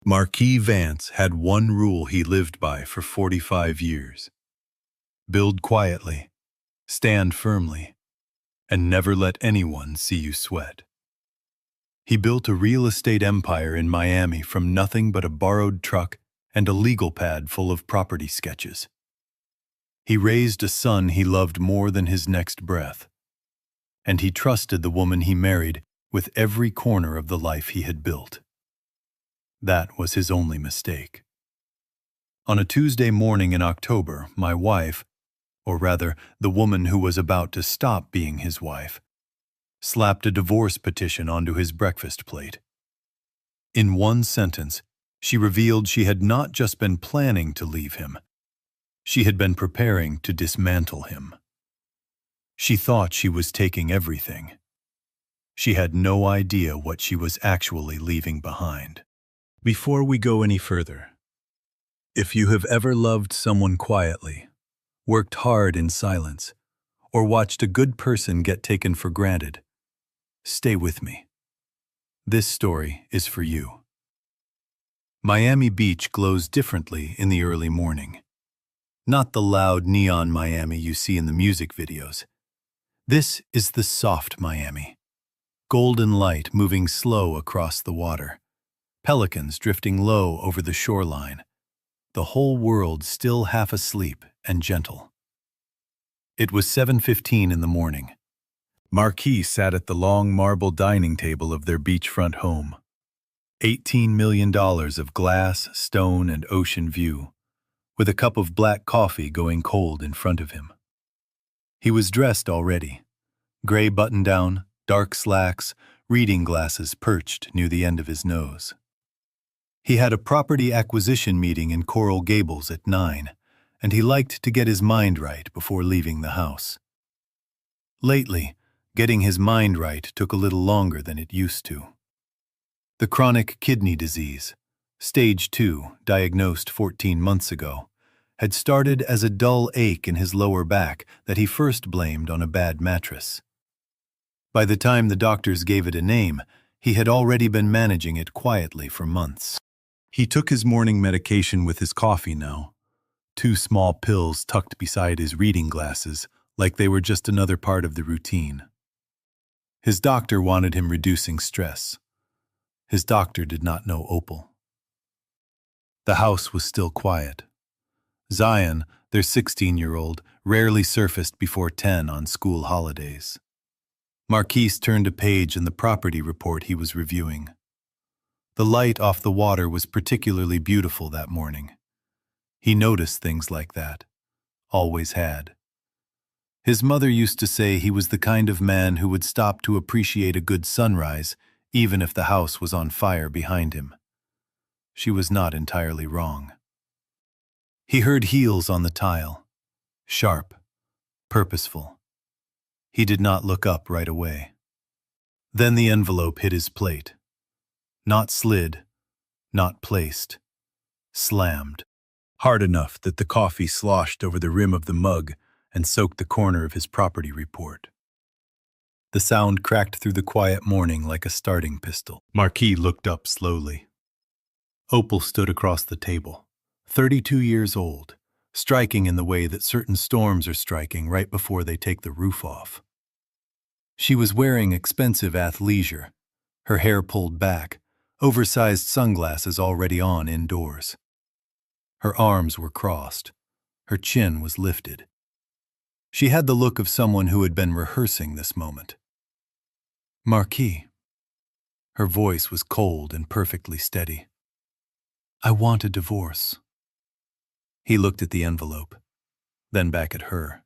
Marquis Vance had one rule he lived by for 45 years. Build quietly, stand firmly, and never let anyone see you sweat. He built a real estate empire in Miami from nothing but a borrowed truck and a legal pad full of property sketches. He raised a son he loved more than his next breath, and he trusted the woman he married with every corner of the life he had built. That was his only mistake. On a Tuesday morning in October, my wife, or rather the woman who was about to stop being his wife, slapped a divorce petition onto his breakfast plate. In one sentence, she revealed she had not just been planning to leave him, she had been preparing to dismantle him. She thought she was taking everything. She had no idea what she was actually leaving behind. Before we go any further, if you have ever loved someone quietly, worked hard in silence, or watched a good person get taken for granted, stay with me. This story is for you. Miami Beach glows differently in the early morning. Not the loud neon Miami you see in the music videos. This is the soft Miami. Golden light moving slow across the water. Pelicans drifting low over the shoreline. The whole world still half asleep and gentle. It was 7:15 in the morning. Marquis sat at the long marble dining table of their beachfront home. $18 million of glass, stone, and ocean view, with a cup of black coffee going cold in front of him. He was dressed already. Gray button-down, dark slacks, reading glasses perched near the end of his nose. He had a property acquisition meeting in Coral Gables at 9, and he liked to get his mind right before leaving the house. Lately, getting his mind right took a little longer than it used to. The chronic kidney disease, stage 2, diagnosed 14 months ago, had started as a dull ache in his lower back that he first blamed on a bad mattress. By the time the doctors gave it a name, he had already been managing it quietly for months. He took his morning medication with his coffee now, 2 small pills tucked beside his reading glasses like they were just another part of the routine. His doctor wanted him reducing stress. His doctor did not know Opal. The house was still quiet. Zion, their 16-year-old, rarely surfaced before 10 on school holidays. Marquis turned a page in the property report he was reviewing. The light off the water was particularly beautiful that morning. He noticed things like that. Always had. His mother used to say he was the kind of man who would stop to appreciate a good sunrise even if the house was on fire behind him. She was not entirely wrong. He heard heels on the tile. Sharp. Purposeful. He did not look up right away. Then the envelope hit his plate. Not slid, not placed. Slammed. Hard enough that the coffee sloshed over the rim of the mug and soaked the corner of his property report. The sound cracked through the quiet morning like a starting pistol. Marquis looked up slowly. Opal stood across the table, 32 years old, striking in the way that certain storms are striking right before they take the roof off. She was wearing expensive athleisure, her hair pulled back, oversized sunglasses already on indoors. Her arms were crossed. Her chin was lifted. She had the look of someone who had been rehearsing this moment. Marquis. Her voice was cold and perfectly steady. I want a divorce. He looked at the envelope, then back at her.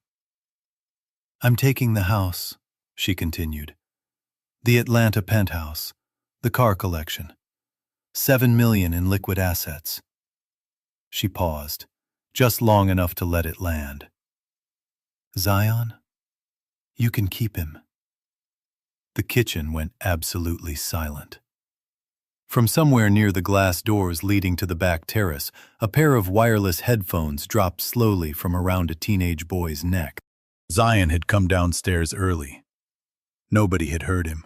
I'm taking the house, she continued. The Atlanta penthouse, the car collection, $7 million in liquid assets. She paused, just long enough to let it land. Zion, you can keep him. The kitchen went absolutely silent. From somewhere near the glass doors leading to the back terrace, a pair of wireless headphones dropped slowly from around a teenage boy's neck. Zion had come downstairs early. Nobody had heard him.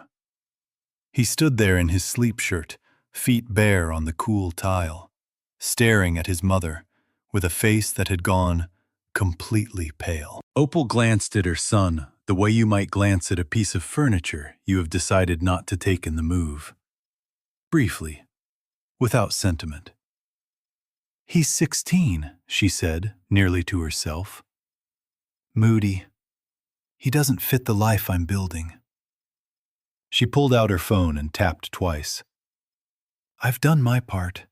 He stood there in his sleep shirt, feet bare on the cool tile, staring at his mother with a face that had gone completely pale. Opal glanced at her son the way you might glance at a piece of furniture you have decided not to take in the move. Briefly, without sentiment. "He's 16, she said, nearly to herself. "Moody. He doesn't fit the life I'm building." She pulled out her phone and tapped twice. "I've done my part."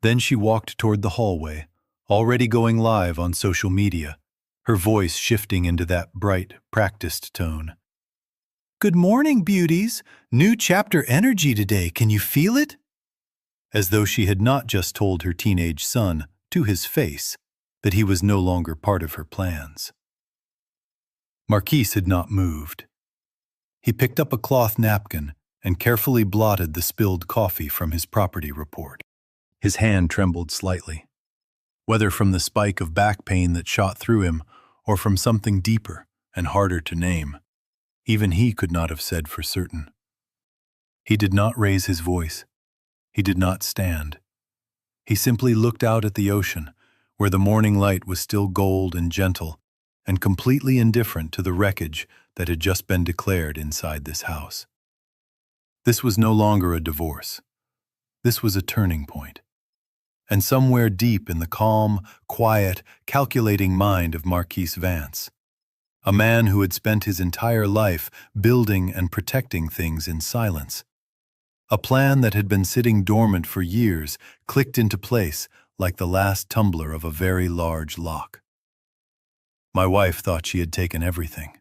Then she walked toward the hallway, already going live on social media, her voice shifting into that bright, practiced tone. "Good morning, beauties. New chapter energy today. Can you feel it?" As though she had not just told her teenage son, to his face, that he was no longer part of her plans. Marquise had not moved. He picked up a cloth napkin and carefully blotted the spilled coffee from his property report. His hand trembled slightly, whether from the spike of back pain that shot through him or from something deeper and harder to name. Even he could not have said for certain. He did not raise his voice. He did not stand. He simply looked out at the ocean, where the morning light was still gold and gentle, and completely indifferent to the wreckage that had just been declared inside this house. This was no longer a divorce. This was a turning point. And somewhere deep in the calm, quiet, calculating mind of Marquise Vance, a man who had spent his entire life building and protecting things in silence, a plan that had been sitting dormant for years clicked into place like the last tumbler of a very large lock. My wife thought she had taken everything.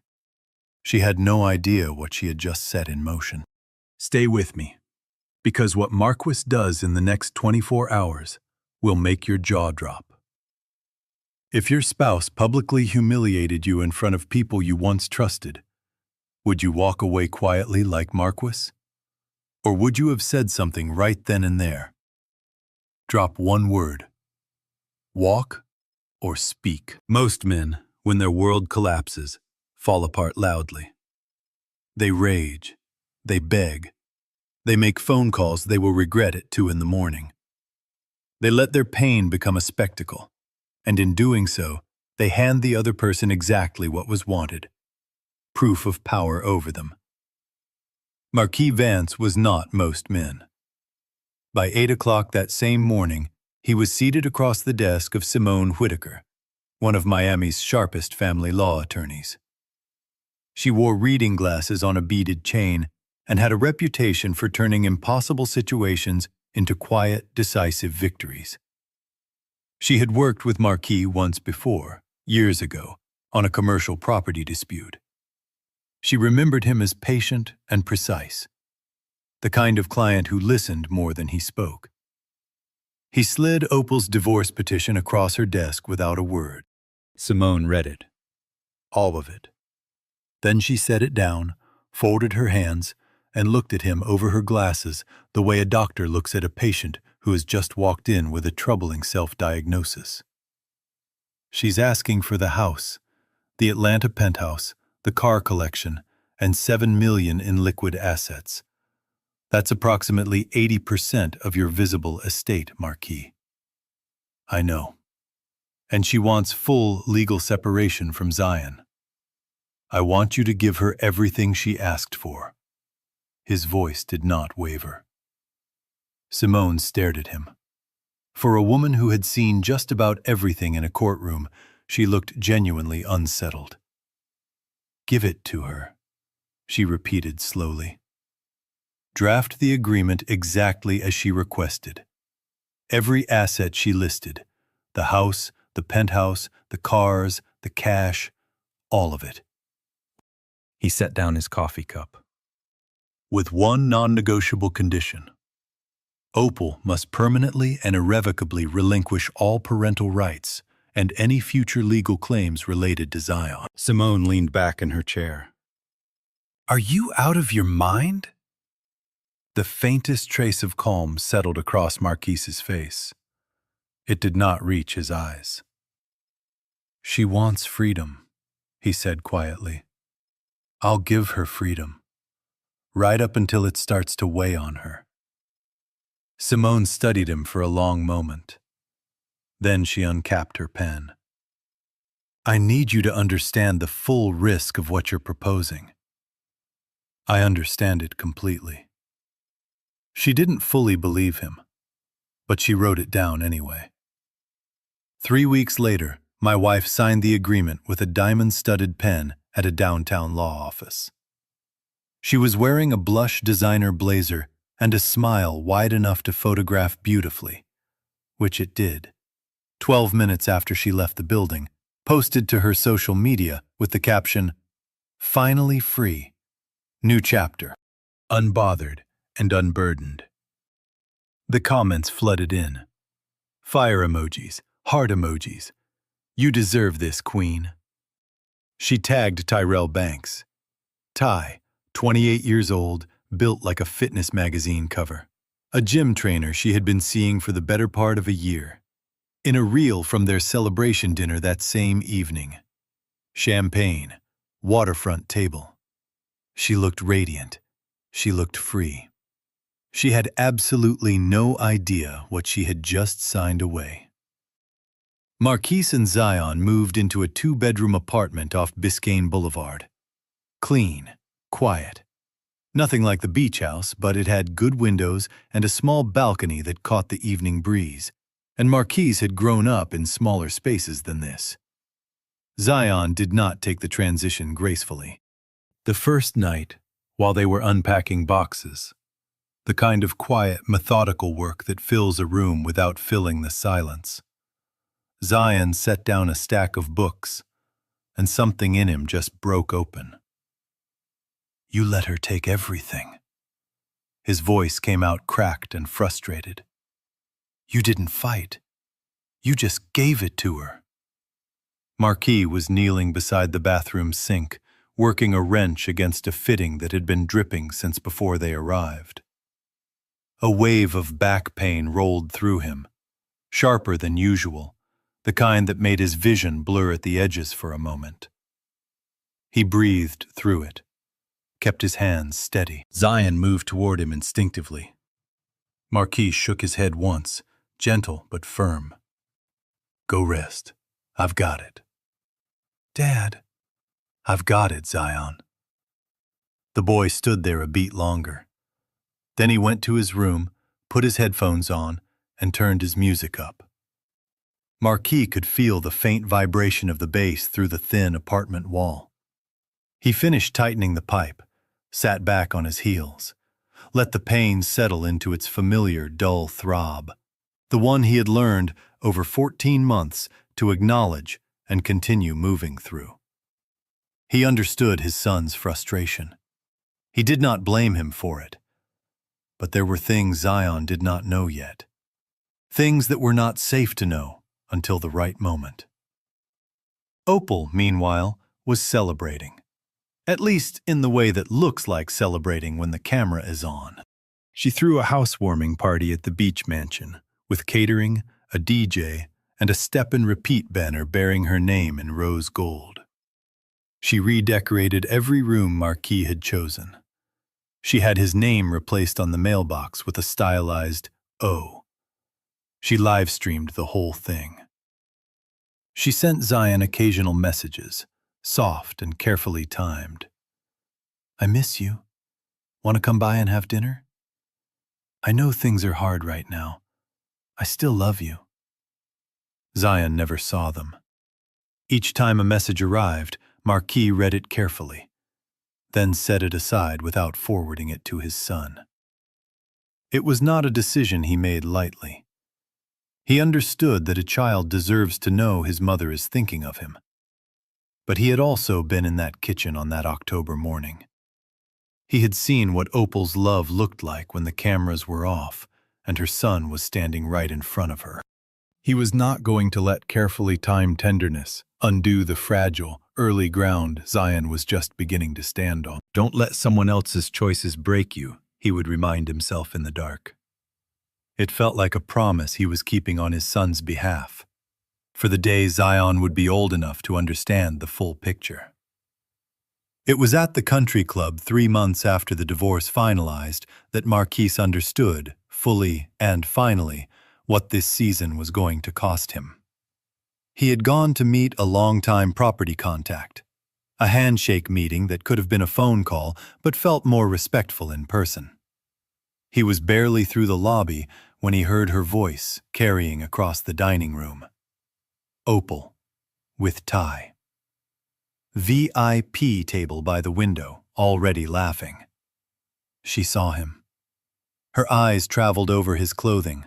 She had no idea what she had just set in motion. Stay with me, because what Marquis does in the next 24 hours will make your jaw drop. If your spouse publicly humiliated you in front of people you once trusted, would you walk away quietly like Marquis? Or would you have said something right then and there? Drop one word. Walk or speak. Most men, when their world collapses, fall apart loudly. They rage. They beg. They make phone calls they will regret at 2 a.m. They let their pain become a spectacle, and in doing so, they hand the other person exactly what was wanted: proof of power over them. Marquis Vance was not most men. By 8 o'clock that same morning, he was seated across the desk of Simone Whitaker, one of Miami's sharpest family law attorneys. She wore reading glasses on a beaded chain and had a reputation for turning impossible situations into quiet, decisive victories. She had worked with Marquis once before, years ago, on a commercial property dispute. She remembered him as patient and precise, the kind of client who listened more than he spoke. He slid Opal's divorce petition across her desk without a word. Simone read it. All of it. Then she set it down, folded her hands, and looked at him over her glasses the way a doctor looks at a patient who has just walked in with a troubling self-diagnosis. She's asking for the house, the Atlanta penthouse, the car collection, and $7 million in liquid assets. That's approximately 80% of your visible estate, Marquis. I know. And she wants full legal separation from Zion. I want you to give her everything she asked for. His voice did not waver. Simone stared at him. For a woman who had seen just about everything in a courtroom, she looked genuinely unsettled. Give it to her, she repeated slowly. Draft the agreement exactly as she requested. Every asset she listed, the house, the penthouse, the cars, the cash, all of it. He set down his coffee cup. With one non-negotiable condition. Opal must permanently and irrevocably relinquish all parental rights and any future legal claims related to Zion. Simone leaned back in her chair. Are you out of your mind? The faintest trace of calm settled across Marquise's face. It did not reach his eyes. She wants freedom, he said quietly. I'll give her freedom, right up until it starts to weigh on her. Simone studied him for a long moment. Then she uncapped her pen. I need you to understand the full risk of what you're proposing. I understand it completely. She didn't fully believe him, but she wrote it down anyway. 3 weeks later, my wife signed the agreement with a diamond-studded pen at a downtown law office. She was wearing a blush designer blazer and a smile wide enough to photograph beautifully, which it did. 12 minutes after she left the building, posted to her social media with the caption, "Finally free. New chapter. Unbothered and unburdened." The comments flooded in. Fire emojis, heart emojis. You deserve this, queen. She tagged Tyrell Banks. Ty, 28 years old, built like a fitness magazine cover. A gym trainer she had been seeing for the better part of a year. In a reel from their celebration dinner that same evening. Champagne, waterfront table. She looked radiant. She looked free. She had absolutely no idea what she had just signed away. Marquise and Zion moved into a 2-bedroom apartment off Biscayne Boulevard. Clean, quiet. Nothing like the beach house, but it had good windows and a small balcony that caught the evening breeze, and Marquise had grown up in smaller spaces than this. Zion did not take the transition gracefully. The first night, while they were unpacking boxes, the kind of quiet, methodical work that fills a room without filling the silence, Zion set down a stack of books, and something in him just broke open. You let her take everything. His voice came out cracked and frustrated. You didn't fight. You just gave it to her. Marquis was kneeling beside the bathroom sink, working a wrench against a fitting that had been dripping since before they arrived. A wave of back pain rolled through him, sharper than usual, the kind that made his vision blur at the edges for a moment. He breathed through it, kept his hands steady. Zion moved toward him instinctively. Marquis shook his head once, gentle but firm. Go rest. I've got it. Dad. I've got it, Zion. The boy stood there a beat longer. Then he went to his room, put his headphones on, and turned his music up. Marquis could feel the faint vibration of the bass through the thin apartment wall. He finished tightening the pipe, sat back on his heels, let the pain settle into its familiar, dull throb, the one he had learned over 14 months to acknowledge and continue moving through. He understood his son's frustration. He did not blame him for it. But there were things Zion did not know yet. Things that were not safe to know until the right moment. Opal, meanwhile, was celebrating. At least in the way that looks like celebrating when the camera is on. She threw a housewarming party at the beach mansion, with catering, a DJ, and a step-and-repeat banner bearing her name in rose gold. She redecorated every room Marquis had chosen. She had his name replaced on the mailbox with a stylized O. She live-streamed the whole thing. She sent Zion occasional messages, soft and carefully timed. I miss you. Want to come by and have dinner? I know things are hard right now. I still love you. Zion never saw them. Each time a message arrived, Marquis read it carefully, then set it aside without forwarding it to his son. It was not a decision he made lightly. He understood that a child deserves to know his mother is thinking of him. But he had also been in that kitchen on that October morning. He had seen what Opal's love looked like when the cameras were off and her son was standing right in front of her. He was not going to let carefully timed tenderness undo the fragile, early ground Zion was just beginning to stand on. Don't let someone else's choices break you, he would remind himself in the dark. It felt like a promise he was keeping on his son's behalf, for the day Zion would be old enough to understand the full picture. It was at the country club 3 months after the divorce finalized that Marquise understood, fully and finally, what this season was going to cost him. He had gone to meet a longtime property contact, a handshake meeting that could have been a phone call but felt more respectful in person. He was barely through the lobby when he heard her voice carrying across the dining room. Opal, with Ty. VIP table by the window, already laughing. She saw him. Her eyes traveled over his clothing,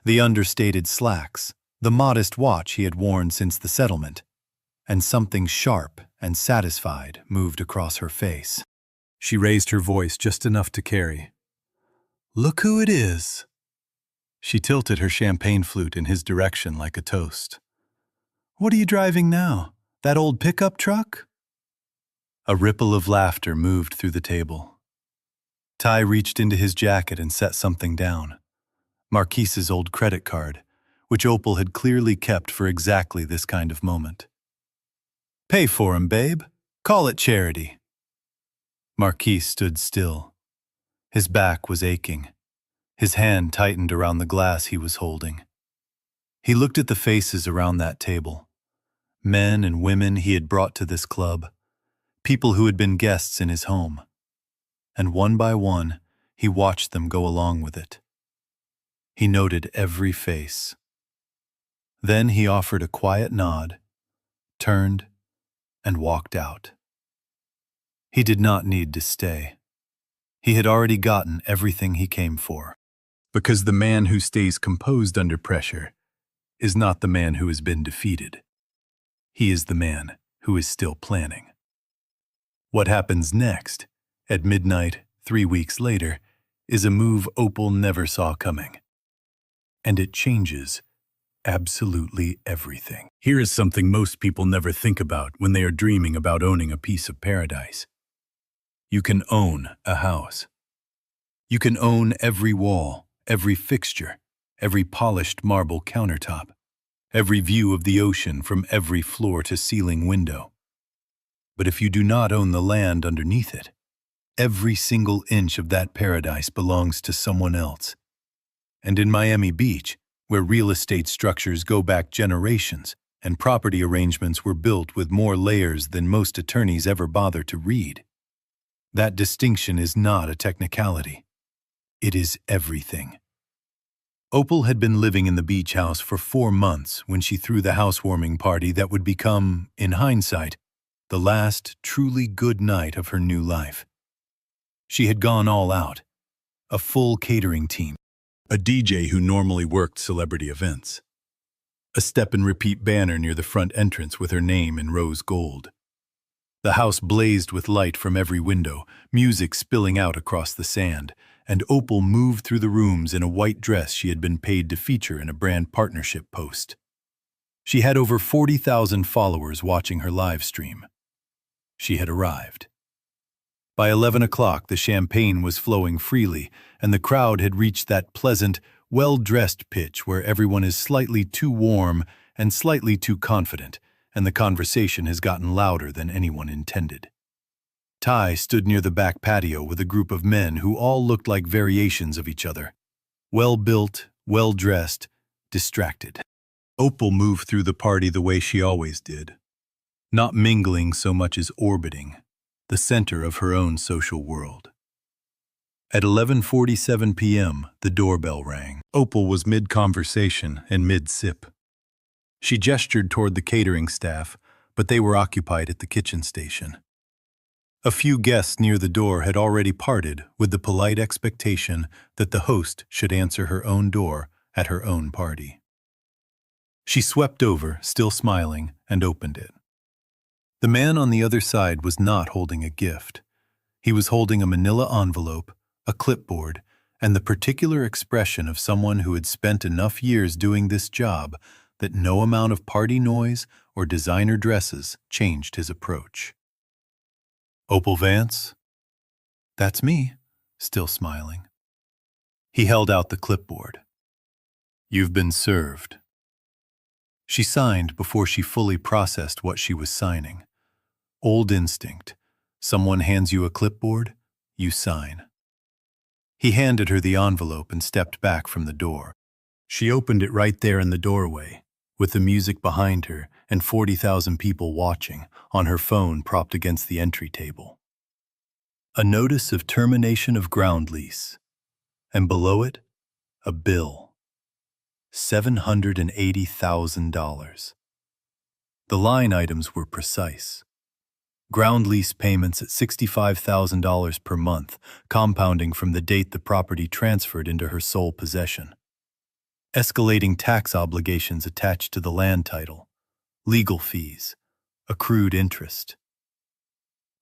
the understated slacks, the modest watch he had worn since the settlement, and something sharp and satisfied moved across her face. She raised her voice just enough to carry. "Look who it is!" She tilted her champagne flute in his direction like a toast. "What are you driving now? That old pickup truck?" A ripple of laughter moved through the table. Ty reached into his jacket and set something down. Marquise's old credit card, which Opal had clearly kept for exactly this kind of moment. "Pay for him, babe. Call it charity." Marquise stood still. His back was aching. His hand tightened around the glass he was holding. He looked at the faces around that table. Men and women he had brought to this club. People who had been guests in his home. And one by one, he watched them go along with it. He noted every face. Then he offered a quiet nod, turned, and walked out. He did not need to stay. He had already gotten everything he came for. Because the man who stays composed under pressure is not the man who has been defeated. He is the man who is still planning. What happens next, at midnight 3 weeks later, is a move Opal never saw coming. And it changes absolutely everything. Here is something most people never think about when they are dreaming about owning a piece of paradise. You can own a house. You can own every wall, every fixture, every polished marble countertop, every view of the ocean from every floor-to-ceiling window. But if you do not own the land underneath it, every single inch of that paradise belongs to someone else. And in Miami Beach, where real estate structures go back generations and property arrangements were built with more layers than most attorneys ever bother to read, that distinction is not a technicality. It is everything. Opal had been living in the beach house for 4 months when she threw the housewarming party that would become, in hindsight, the last truly good night of her new life. She had gone all out, a full catering team, a DJ who normally worked celebrity events, a step-and-repeat banner near the front entrance with her name in rose gold. The house blazed with light from every window, music spilling out across the sand, and Opal moved through the rooms in a white dress she had been paid to feature in a brand partnership post. She had over 40,000 followers watching her live stream. She had arrived. By 11 o'clock, the champagne was flowing freely, and the crowd had reached that pleasant, well-dressed pitch where everyone is slightly too warm and slightly too confident, and the conversation has gotten louder than anyone intended. Ty stood near the back patio with a group of men who all looked like variations of each other. Well-built, well-dressed, distracted. Opal moved through the party the way she always did, not mingling so much as orbiting, the center of her own social world. At 11:47 p.m., the doorbell rang. Opal was mid-conversation and mid-sip. She gestured toward the catering staff, but they were occupied at the kitchen station. A few guests near the door had already parted with the polite expectation that the host should answer her own door at her own party. She swept over, still smiling, and opened it. The man on the other side was not holding a gift. He was holding a manila envelope, a clipboard, and the particular expression of someone who had spent enough years doing this job that no amount of party noise or designer dresses changed his approach. "Opal Vance?" "That's me," still smiling. He held out the clipboard. "You've been served." She signed before she fully processed what she was signing. Old instinct, Someone hands you a clipboard, you sign. He handed her the envelope and stepped back from the door. She opened it right there in the doorway, with the music behind her and 40,000 people watching, on her phone propped against the entry table. A notice of termination of ground lease, and below it, a bill. $780,000. The line items were precise. Ground lease payments at $65,000 per month, compounding from the date the property transferred into her sole possession. Escalating tax obligations attached to the land title, legal fees, accrued interest.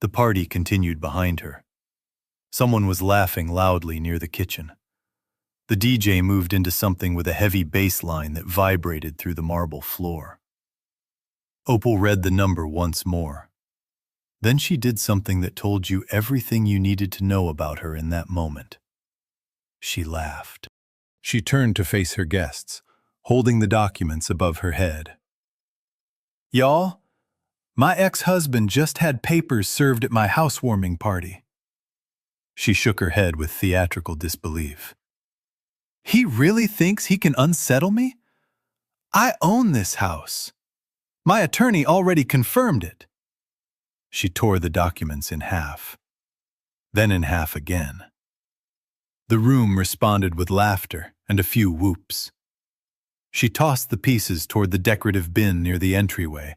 The party continued behind her. Someone was laughing loudly near the kitchen. The DJ moved into something with a heavy bass line that vibrated through the marble floor. Opal read the number once more. Then she did something that told you everything you needed to know about her in that moment. She laughed. She turned to face her guests, holding the documents above her head. "Y'all, my ex-husband just had papers served at my housewarming party." She shook her head with theatrical disbelief. "He really thinks he can unsettle me? I own this house. My attorney already confirmed it." She tore the documents in half, then in half again. The room responded with laughter and a few whoops. She tossed the pieces toward the decorative bin near the entryway,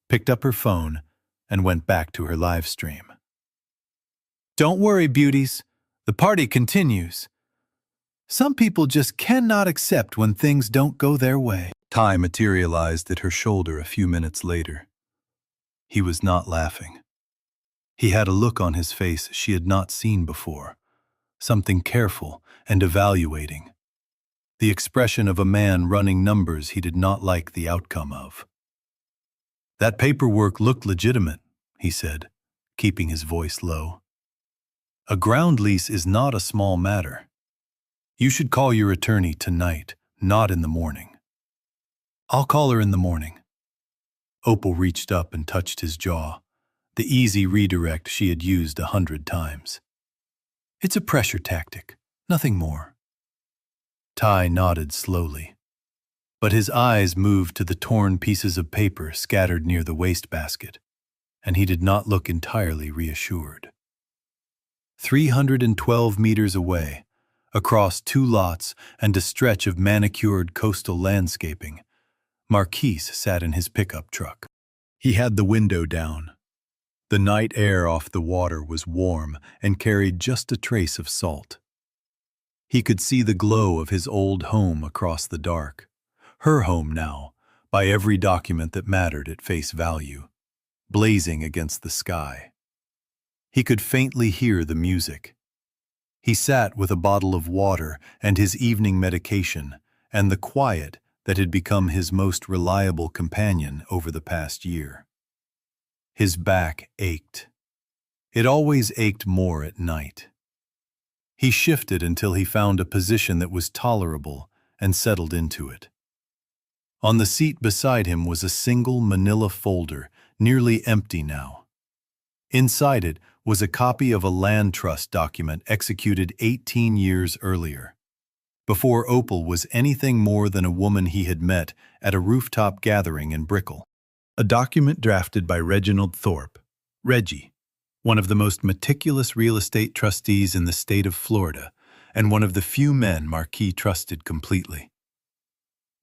picked up her phone, and went back to her live stream. "Don't worry, beauties. The party continues. Some people just cannot accept when things don't go their way." Ty materialized at her shoulder a few minutes later. He was not laughing. He had a look on his face she had not seen before, something careful and evaluating. The expression of a man running numbers he did not like the outcome of. "That paperwork looked legitimate," he said, keeping his voice low. "A ground lease is not a small matter. You should call your attorney tonight, not in the morning." "I'll call her in the morning." Opal reached up and touched his jaw, the easy redirect she had used 100 times. "It's a pressure tactic, nothing more." Ty nodded slowly, but his eyes moved to the torn pieces of paper scattered near the wastebasket, and he did not look entirely reassured. 312 meters away, across 2 lots and a stretch of manicured coastal landscaping, Marquise sat in his pickup truck. He had the window down. The night air off the water was warm and carried just a trace of salt. He could see the glow of his old home across the dark, her home now, by every document that mattered at face value, blazing against the sky. He could faintly hear the music. He sat with a bottle of water and his evening medication and the quiet that had become his most reliable companion over the past year. His back ached. It always ached more at night. He shifted until he found a position that was tolerable and settled into it. On the seat beside him was a single manila folder, nearly empty now. Inside it was a copy of a land trust document executed 18 years earlier, before Opal was anything more than a woman he had met at a rooftop gathering in Brickell. A document drafted by Reginald Thorpe, Reggie, one of the most meticulous real estate trustees in the state of Florida, and one of the few men Marquis trusted completely.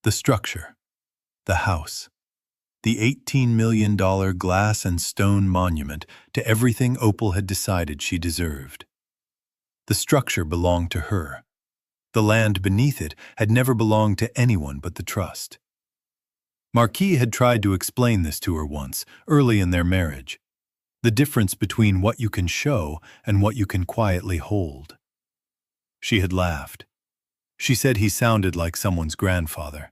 The structure, the house, the $18 million glass and stone monument to everything Opal had decided she deserved. The structure belonged to her. The land beneath it had never belonged to anyone but the trust. Marquis had tried to explain this to her once, early in their marriage. The difference between what you can show and what you can quietly hold. She had laughed. She said he sounded like someone's grandfather.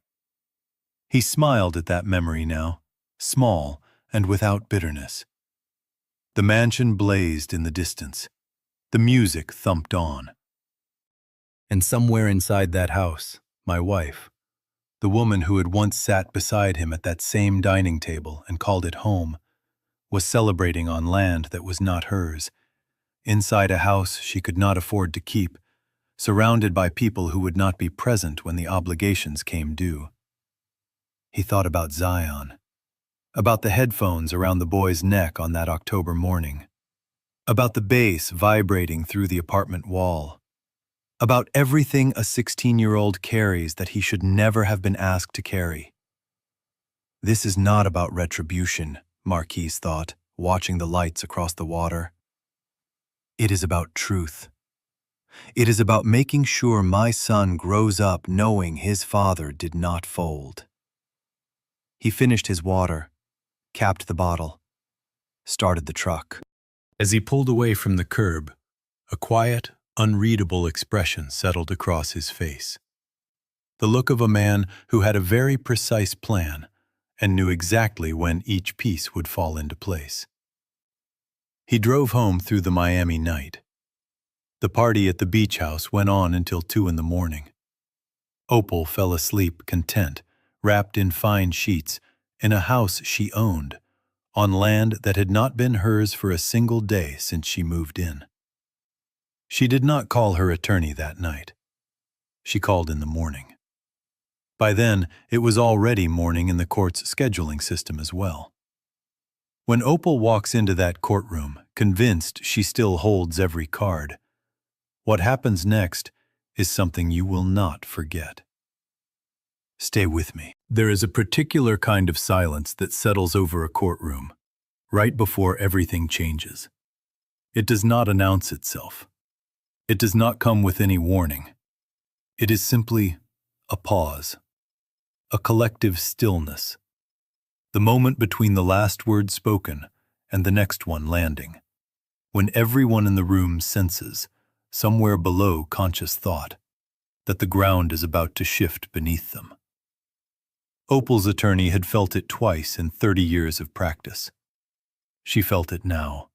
He smiled at that memory now, small and without bitterness. The mansion blazed in the distance. The music thumped on. And somewhere inside that house, my wife, the woman who had once sat beside him at that same dining table and called it home, was celebrating on land that was not hers, inside a house she could not afford to keep, surrounded by people who would not be present when the obligations came due. He thought about Zion, about the headphones around the boy's neck on that October morning, about the bass vibrating through the apartment wall, about everything a 16-year-old carries that he should never have been asked to carry. This is not about retribution, Marquise thought, watching the lights across the water. It is about truth. It is about making sure my son grows up knowing his father did not fold. He finished his water, capped the bottle, started the truck. As he pulled away from the curb, a quiet, unreadable expression settled across his face. The look of a man who had a very precise plan and knew exactly when each piece would fall into place. He drove home through the Miami night. The party at the beach house went on until 2 in the morning. Opal fell asleep content, wrapped in fine sheets, in a house she owned, on land that had not been hers for a single day since she moved in. She did not call her attorney that night. She called in the morning. By then, it was already morning in the court's scheduling system as well. When Opal walks into that courtroom, convinced she still holds every card, what happens next is something you will not forget. Stay with me. There is a particular kind of silence that settles over a courtroom, right before everything changes. It does not announce itself. It does not come with any warning. It is simply a pause, a collective stillness, the moment between the last word spoken and the next one landing, when everyone in the room senses, somewhere below conscious thought, that the ground is about to shift beneath them. Opal's attorney had felt it twice in 30 years of practice. She felt it now,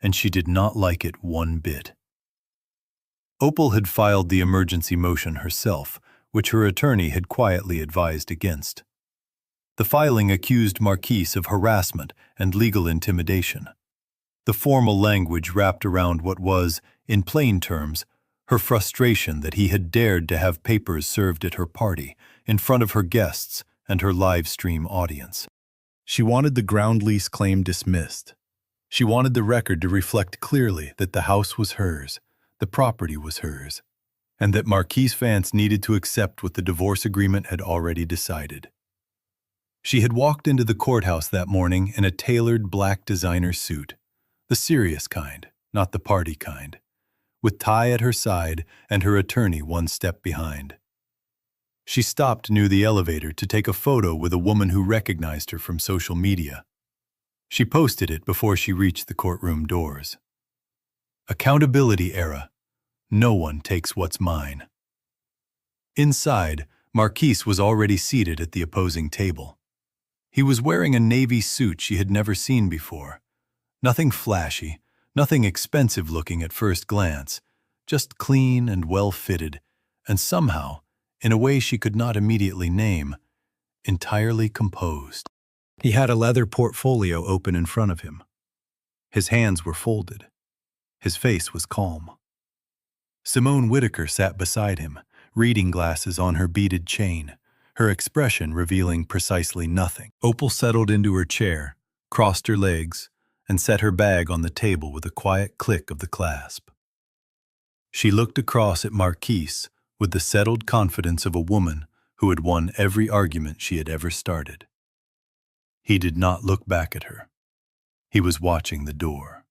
and she did not like it one bit. Opal had filed the emergency motion herself, which her attorney had quietly advised against. The filing accused Marquise of harassment and legal intimidation. The formal language wrapped around what was, in plain terms, her frustration that he had dared to have papers served at her party, in front of her guests and her live stream audience. She wanted the ground lease claim dismissed. She wanted the record to reflect clearly that the house was hers, the property was hers, and that Marquise Vance needed to accept what the divorce agreement had already decided. She had walked into the courthouse that morning in a tailored black designer suit, the serious kind, not the party kind, with tie at her side and her attorney one step behind. She stopped near the elevator to take a photo with a woman who recognized her from social media. She posted it before she reached the courtroom doors. Accountability era. No one takes what's mine. Inside, Marquise was already seated at the opposing table. He was wearing a navy suit she had never seen before. Nothing flashy, nothing expensive looking at first glance, just clean and well-fitted, and somehow, in a way she could not immediately name, entirely composed. He had a leather portfolio open in front of him. His hands were folded. His face was calm. Simone Whitaker sat beside him, reading glasses on her beaded chain, her expression revealing precisely nothing. Opal settled into her chair, crossed her legs, and set her bag on the table with a quiet click of the clasp. She looked across at Marquise with the settled confidence of a woman who had won every argument she had ever started. He did not look back at her. He was watching the door.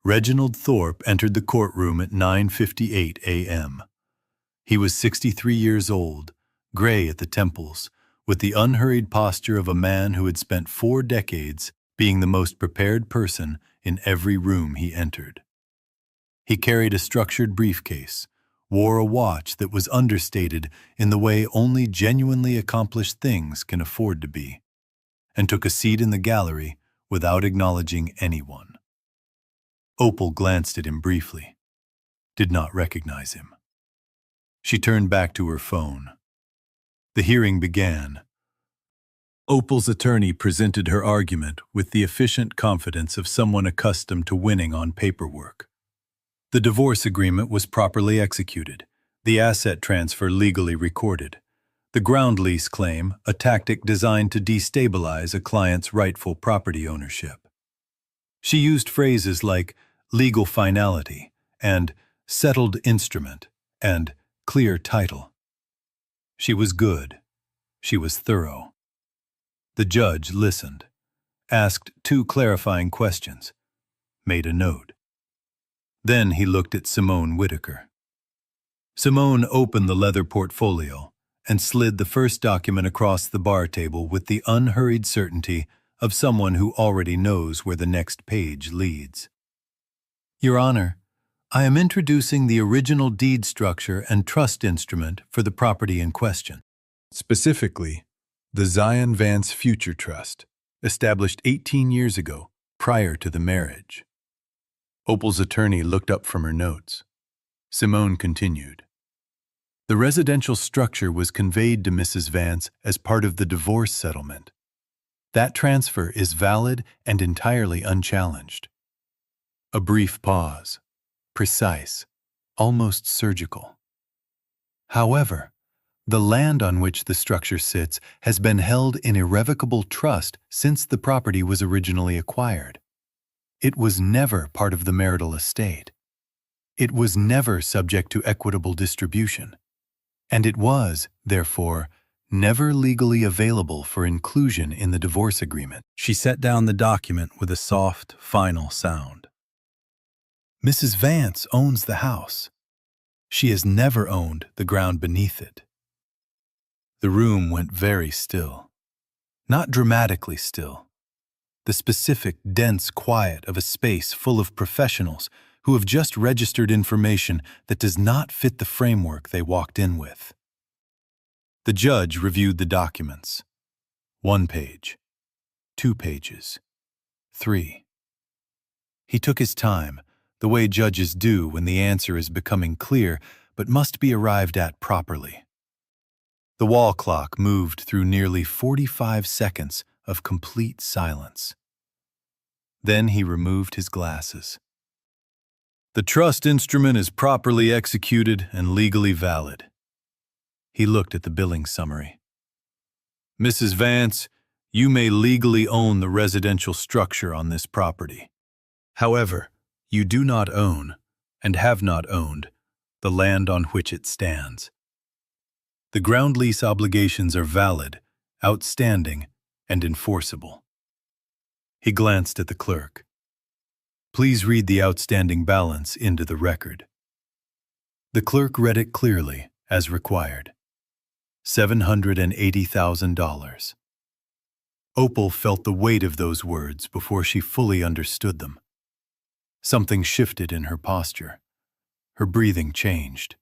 Reginald Thorpe entered the courtroom at 9:58 a.m. He was 63 years old, gray at the temples, with the unhurried posture of a man who had spent 4 decades being the most prepared person in every room he entered. He carried a structured briefcase, wore a watch that was understated in the way only genuinely accomplished things can afford to be, and took a seat in the gallery without acknowledging anyone. Opal glanced at him briefly, did not recognize him. She turned back to her phone. The hearing began. Opal's attorney presented her argument with the efficient confidence of someone accustomed to winning on paperwork. The divorce agreement was properly executed, the asset transfer legally recorded, the ground lease claim a tactic designed to destabilize a client's rightful property ownership. She used phrases like legal finality and settled instrument and clear title. She was good. She was thorough. The judge listened, asked 2 clarifying questions, made a note. Then he looked at Simone Whitaker. Simone opened the leather portfolio and slid the first document across the bar table with the unhurried certainty of someone who already knows where the next page leads. Your Honor, I am introducing the original deed structure and trust instrument for the property in question. Specifically, the Zion Vance Future Trust, established 18 years ago, prior to the marriage. Opal's attorney looked up from her notes. Simone continued. The residential structure was conveyed to Mrs. Vance as part of the divorce settlement. That transfer is valid and entirely unchallenged. A brief pause, precise, almost surgical. However, the land on which the structure sits has been held in irrevocable trust since the property was originally acquired. It was never part of the marital estate. It was never subject to equitable distribution. And it was, therefore, never legally available for inclusion in the divorce agreement. She set down the document with a soft, final sound. Mrs. Vance owns the house. She has never owned the ground beneath it. The room went very still. Not dramatically still. The specific, dense quiet of a space full of professionals who have just registered information that does not fit the framework they walked in with. The judge reviewed the documents. 1 page, 2 pages, 3. He took his time, the way judges do when the answer is becoming clear but must be arrived at properly. The wall clock moved through nearly 45 seconds of complete silence. Then he removed his glasses. The trust instrument is properly executed and legally valid. He looked at the billing summary. Mrs. Vance, you may legally own the residential structure on this property. However, you do not own, and have not owned, the land on which it stands. The ground lease obligations are valid, outstanding, and enforceable. He glanced at the clerk. Please read the outstanding balance into the record. The clerk read it clearly, as required. $780,000. Opal felt the weight of those words before she fully understood them. Something shifted in her posture. Her breathing changed.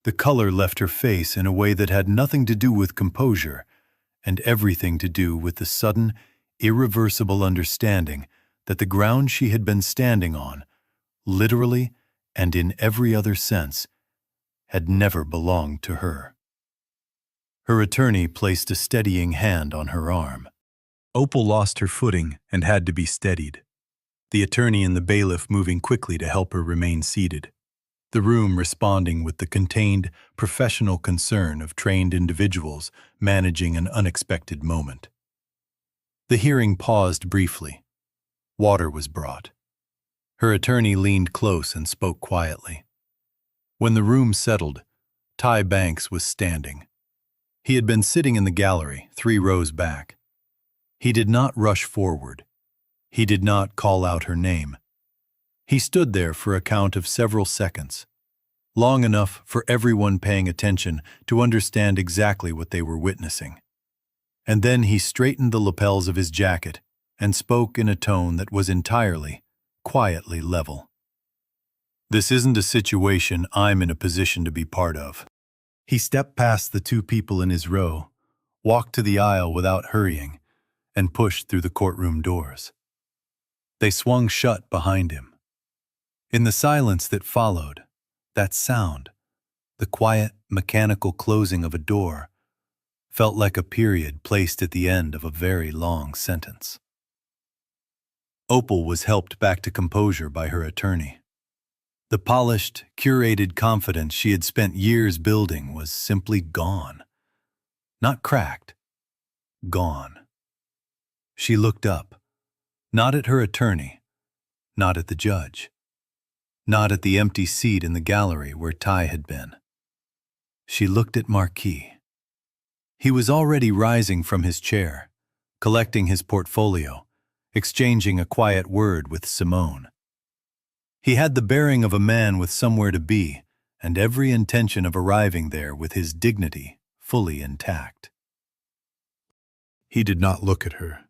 The color left her face in a way that had nothing to do with composure and everything to do with the sudden, irreversible understanding that the ground she had been standing on, literally and in every other sense, had never belonged to her. Her attorney placed a steadying hand on her arm. Opal lost her footing and had to be steadied. The attorney and the bailiff moving quickly to help her remain seated. The room responding with the contained, professional concern of trained individuals managing an unexpected moment. The hearing paused briefly. Water was brought. Her attorney leaned close and spoke quietly. When the room settled, Ty Banks was standing. He had been sitting in the gallery, 3 rows back. He did not rush forward. He did not call out her name. He stood there for a count of several seconds, long enough for everyone paying attention to understand exactly what they were witnessing. And then he straightened the lapels of his jacket and spoke in a tone that was entirely, quietly level. This isn't a situation I'm in a position to be part of. He stepped past the 2 people in his row, walked to the aisle without hurrying, and pushed through the courtroom doors. They swung shut behind him. In the silence that followed, that sound, the quiet, mechanical closing of a door, felt like a period placed at the end of a very long sentence. Opal was helped back to composure by her attorney. The polished, curated confidence she had spent years building was simply gone. Not cracked, gone. She looked up, not at her attorney, not at the judge, not at the empty seat in the gallery where Ty had been. She looked at Marquis. He was already rising from his chair, collecting his portfolio, exchanging a quiet word with Simone. He had the bearing of a man with somewhere to be, and every intention of arriving there with his dignity fully intact. He did not look at her.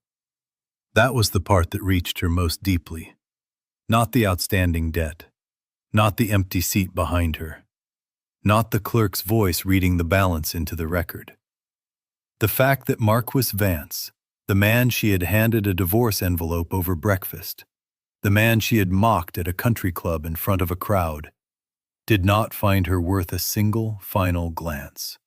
That was the part that reached her most deeply. Not the outstanding debt, not the empty seat behind her, not the clerk's voice reading the balance into the record. The fact that Marquis Vance, the man she had handed a divorce envelope over breakfast, the man she had mocked at a country club in front of a crowd, did not find her worth a single final glance.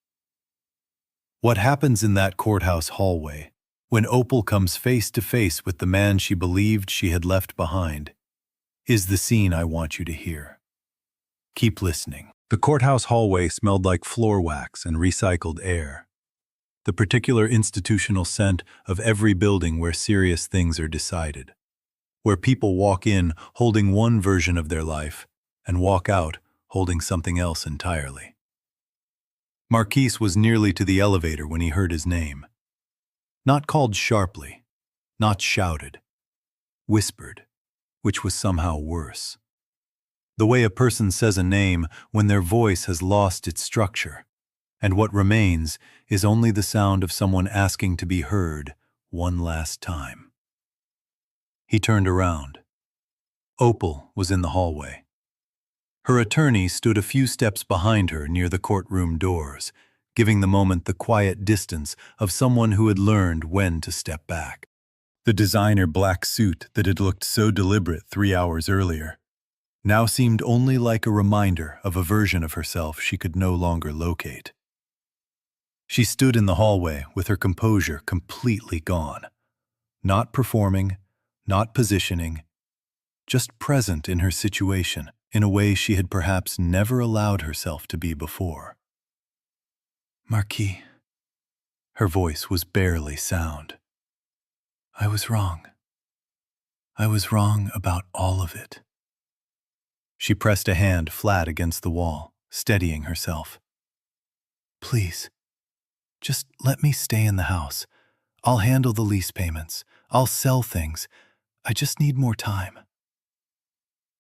What happens in that courthouse hallway, when Opal comes face to face with the man she believed she had left behind, is the scene I want you to hear. Keep listening. The courthouse hallway smelled like floor wax and recycled air, the particular institutional scent of every building where serious things are decided, where people walk in holding one version of their life and walk out holding something else entirely. Marquis was nearly to the elevator when he heard his name. Not called sharply, not shouted, whispered, which was somehow worse. The way a person says a name when their voice has lost its structure, and what remains is only the sound of someone asking to be heard one last time. He turned around. Opal was in the hallway. Her attorney stood a few steps behind her near the courtroom doors, giving the moment the quiet distance of someone who had learned when to step back. The designer black suit that had looked so deliberate 3 hours earlier now seemed only like a reminder of a version of herself she could no longer locate. She stood in the hallway with her composure completely gone, not performing, not positioning, just present in her situation in a way she had perhaps never allowed herself to be before. Marquis. Her voice was barely sound. I was wrong. I was wrong about all of it. She pressed a hand flat against the wall, steadying herself. Please, just let me stay in the house. I'll handle the lease payments. I'll sell things. I just need more time.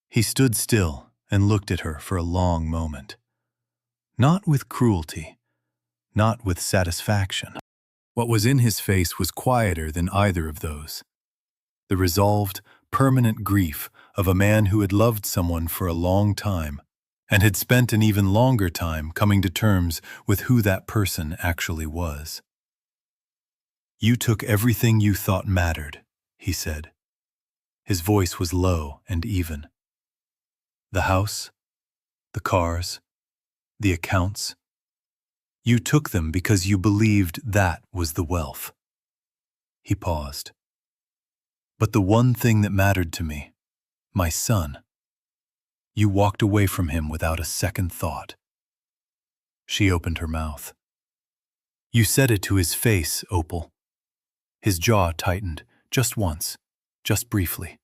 He stood still and looked at her for a long moment. Not with cruelty, not with satisfaction. What was in his face was quieter than either of those. The resolved, permanent grief of a man who had loved someone for a long time and had spent an even longer time coming to terms with who that person actually was. You took everything you thought mattered, he said. His voice was low and even. The house, the cars, the accounts. You took them because you believed that was the wealth. He paused. But the one thing that mattered to me, my son, you walked away from him without a second thought. She opened her mouth. You said it to his face, Opal. His jaw tightened, just once, just briefly.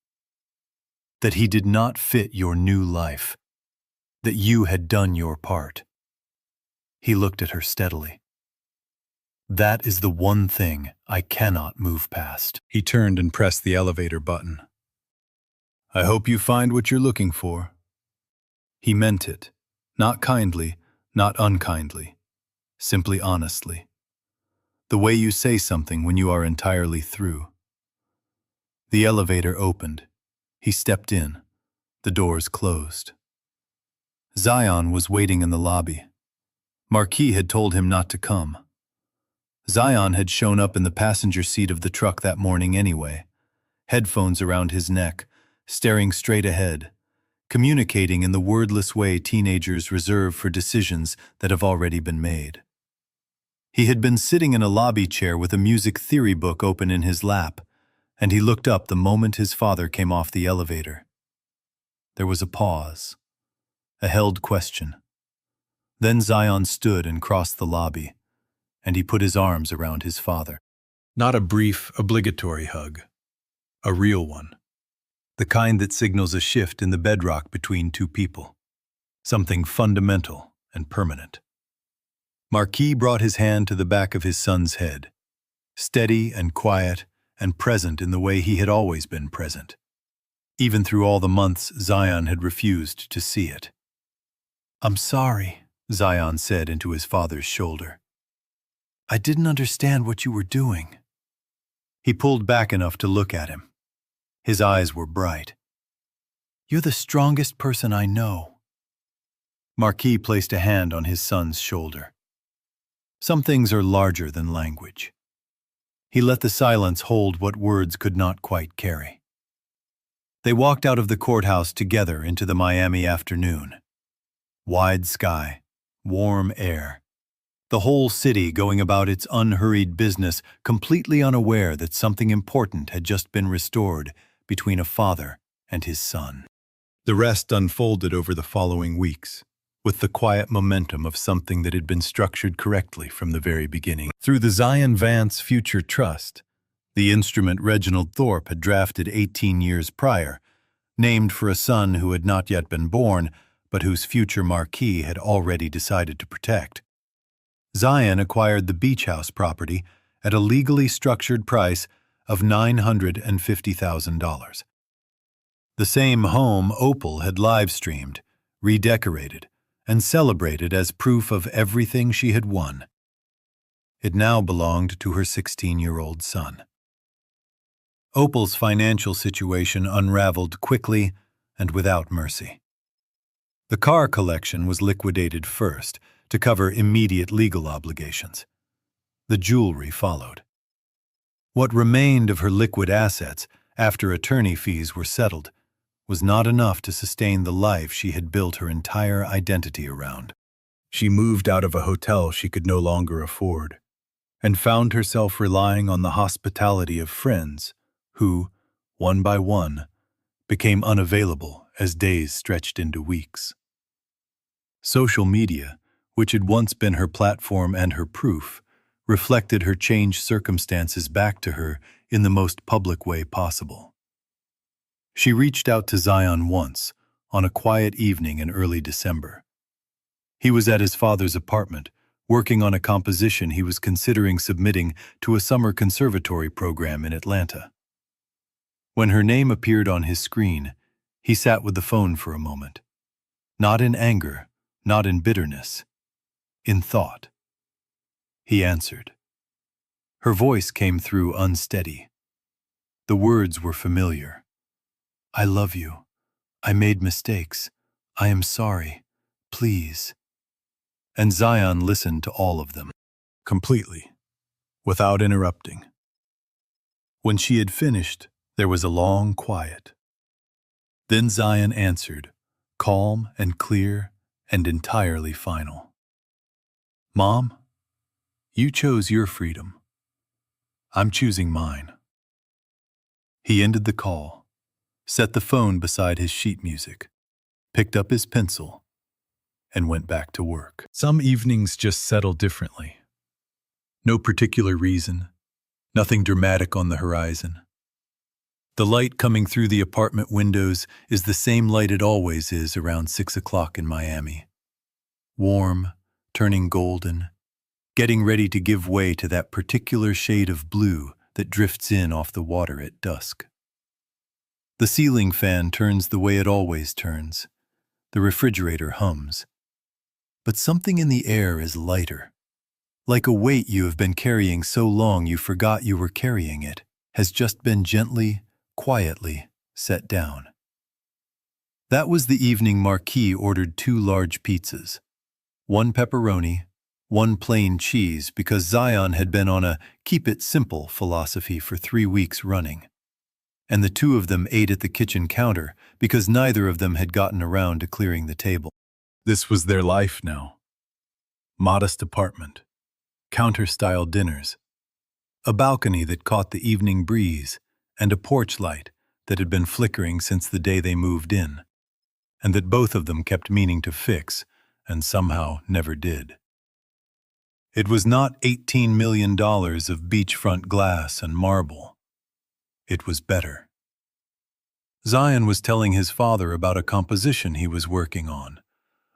That he did not fit your new life, that you had done your part. He looked at her steadily. That is the one thing I cannot move past. He turned and pressed the elevator button. I hope you find what you're looking for. He meant it, not kindly, not unkindly, simply honestly. The way you say something when you are entirely through. The elevator opened. He stepped in. The doors closed. Zion was waiting in the lobby. Marquis had told him not to come. Zion had shown up in the passenger seat of the truck that morning anyway, headphones around his neck, staring straight ahead, communicating in the wordless way teenagers reserve for decisions that have already been made. He had been sitting in a lobby chair with a music theory book open in his lap, and he looked up the moment his father came off the elevator. There was a pause, a held question. Then Zion stood and crossed the lobby, and he put his arms around his father. Not a brief, obligatory hug. A real one. The kind that signals a shift in the bedrock between two people. Something fundamental and permanent. Marquis brought his hand to the back of his son's head, steady and quiet and present in the way he had always been present. Even through all the months Zion had refused to see it. "I'm sorry," Zion said into his father's shoulder. "I didn't understand what you were doing." He pulled back enough to look at him. His eyes were bright. "You're the strongest person I know." Marquis placed a hand on his son's shoulder. Some things are larger than language. He let the silence hold what words could not quite carry. They walked out of the courthouse together into the Miami afternoon. Wide sky, warm air. The whole city going about its unhurried business, completely unaware that something important had just been restored between a father and his son. The rest unfolded over the following weeks, with the quiet momentum of something that had been structured correctly from the very beginning. Through the Zion Vance Future Trust, the instrument Reginald Thorpe had drafted 18 years prior, named for a son who had not yet been born, but whose future Marquis had already decided to protect. Zion acquired the beach house property at a legally structured price of $950,000. The same home Opal had live-streamed, redecorated, and celebrated as proof of everything she had won. It now belonged to her 16-year-old son. Opal's financial situation unraveled quickly and without mercy. The car collection was liquidated first to cover immediate legal obligations. The jewelry followed. What remained of her liquid assets after attorney fees were settled was not enough to sustain the life she had built her entire identity around. She moved out of a hotel she could no longer afford and found herself relying on the hospitality of friends who, one by one, became unavailable as days stretched into weeks. Social media, which had once been her platform and her proof, reflected her changed circumstances back to her in the most public way possible. She reached out to Zion once, on a quiet evening in early December. He was at his father's apartment, working on a composition he was considering submitting to a summer conservatory program in Atlanta. When her name appeared on his screen, he sat with the phone for a moment. Not in anger, not in bitterness, in thought. He answered. Her voice came through unsteady. The words were familiar. "I love you. I made mistakes. I am sorry. Please." And Zion listened to all of them, completely, without interrupting. When she had finished, there was a long quiet. Then Zion answered, calm and clear and entirely final. "Mom, you chose your freedom. I'm choosing mine." He ended the call, set the phone beside his sheet music, picked up his pencil, and went back to work. Some evenings just settle differently. No particular reason, nothing dramatic on the horizon. The light coming through the apartment windows is the same light it always is around 6 o'clock in Miami. Warm, turning golden, getting ready to give way to that particular shade of blue that drifts in off the water at dusk. The ceiling fan turns the way it always turns. The refrigerator hums. But something in the air is lighter. Like a weight you have been carrying so long you forgot you were carrying it, has just been gently, quietly set down. That was the evening Marquis ordered 2 large pizzas, 1 pepperoni, 1 plain cheese, because Zion had been on a keep it simple philosophy for 3 weeks running. And the 2 of them ate at the kitchen counter because neither of them had gotten around to clearing the table. This was their life now. Modest apartment, counter-style dinners, a balcony that caught the evening breeze, and a porch light that had been flickering since the day they moved in, and that both of them kept meaning to fix and somehow never did. It was not $18 million of beachfront glass and marble. It was better. Zion was telling his father about a composition he was working on,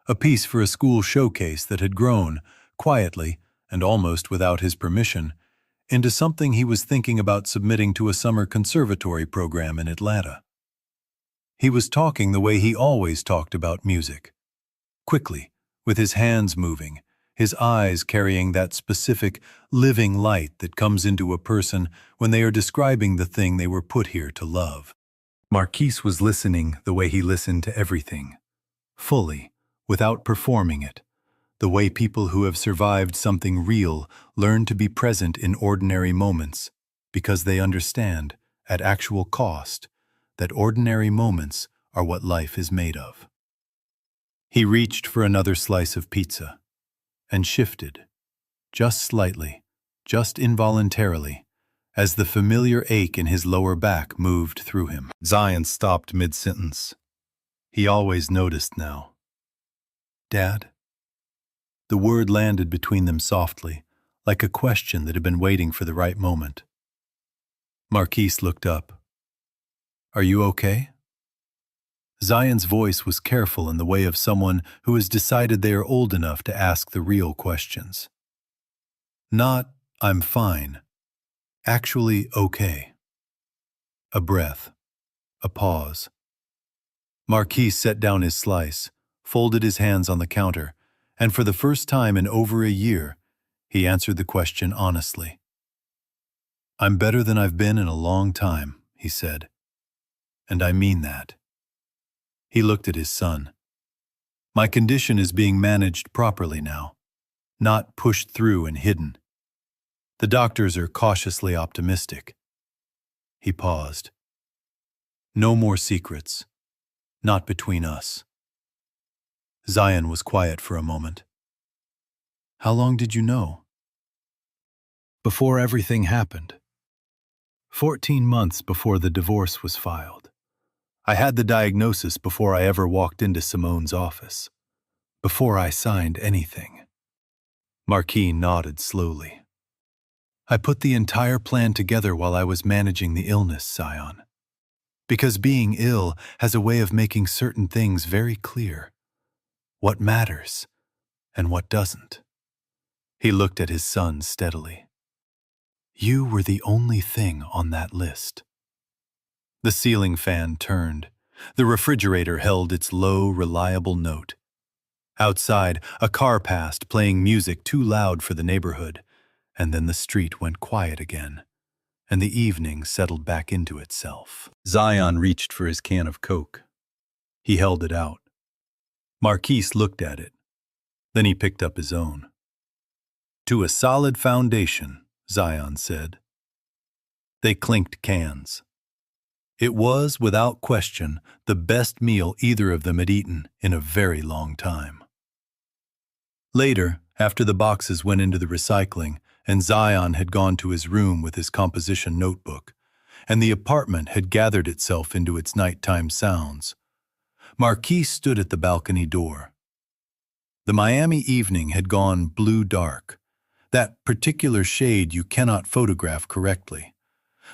a piece for a school showcase that had grown, quietly and almost without his permission, into something he was thinking about submitting to a summer conservatory program in Atlanta. He was talking the way he always talked about music, quickly, with his hands moving, his eyes carrying that specific, living light that comes into a person when they are describing the thing they were put here to love. Marquise was listening the way he listened to everything, fully, without performing it, the way people who have survived something real learn to be present in ordinary moments, because they understand, at actual cost, that ordinary moments are what life is made of. He reached for another slice of pizza, and shifted, just slightly, just involuntarily, as the familiar ache in his lower back moved through him. Zion stopped mid-sentence. He always noticed now. "Dad?" The word landed between them softly, like a question that had been waiting for the right moment. Marquise looked up. "Are you okay?" Zion's voice was careful in the way of someone who has decided they are old enough to ask the real questions. Not, "I'm fine." Actually, okay. A breath. A pause. Marquise set down his slice, folded his hands on the counter, and for the first time in over a year, he answered the question honestly. "I'm better than I've been in a long time," he said. "And I mean that." He looked at his son. "My condition is being managed properly now, not pushed through and hidden. The doctors are cautiously optimistic." He paused. "No more secrets. Not between us." Zion was quiet for a moment. "How long did you know?" "Before everything happened. 14 months before the divorce was filed. I had the diagnosis before I ever walked into Simone's office. Before I signed anything." Marquis nodded slowly. "I put the entire plan together while I was managing the illness, Zion. Because being ill has a way of making certain things very clear. What matters and what doesn't." He looked at his son steadily. "You were the only thing on that list." The ceiling fan turned. The refrigerator held its low, reliable note. Outside, a car passed, playing music too loud for the neighborhood, and then the street went quiet again, and the evening settled back into itself. Zion reached for his can of Coke. He held it out. Marquise looked at it. Then he picked up his own. "To a solid foundation," Zion said. They clinked cans. It was, without question, the best meal either of them had eaten in a very long time. Later, after the boxes went into the recycling, and Zion had gone to his room with his composition notebook, and the apartment had gathered itself into its nighttime sounds, Marquise stood at the balcony door. The Miami evening had gone blue dark, that particular shade you cannot photograph correctly.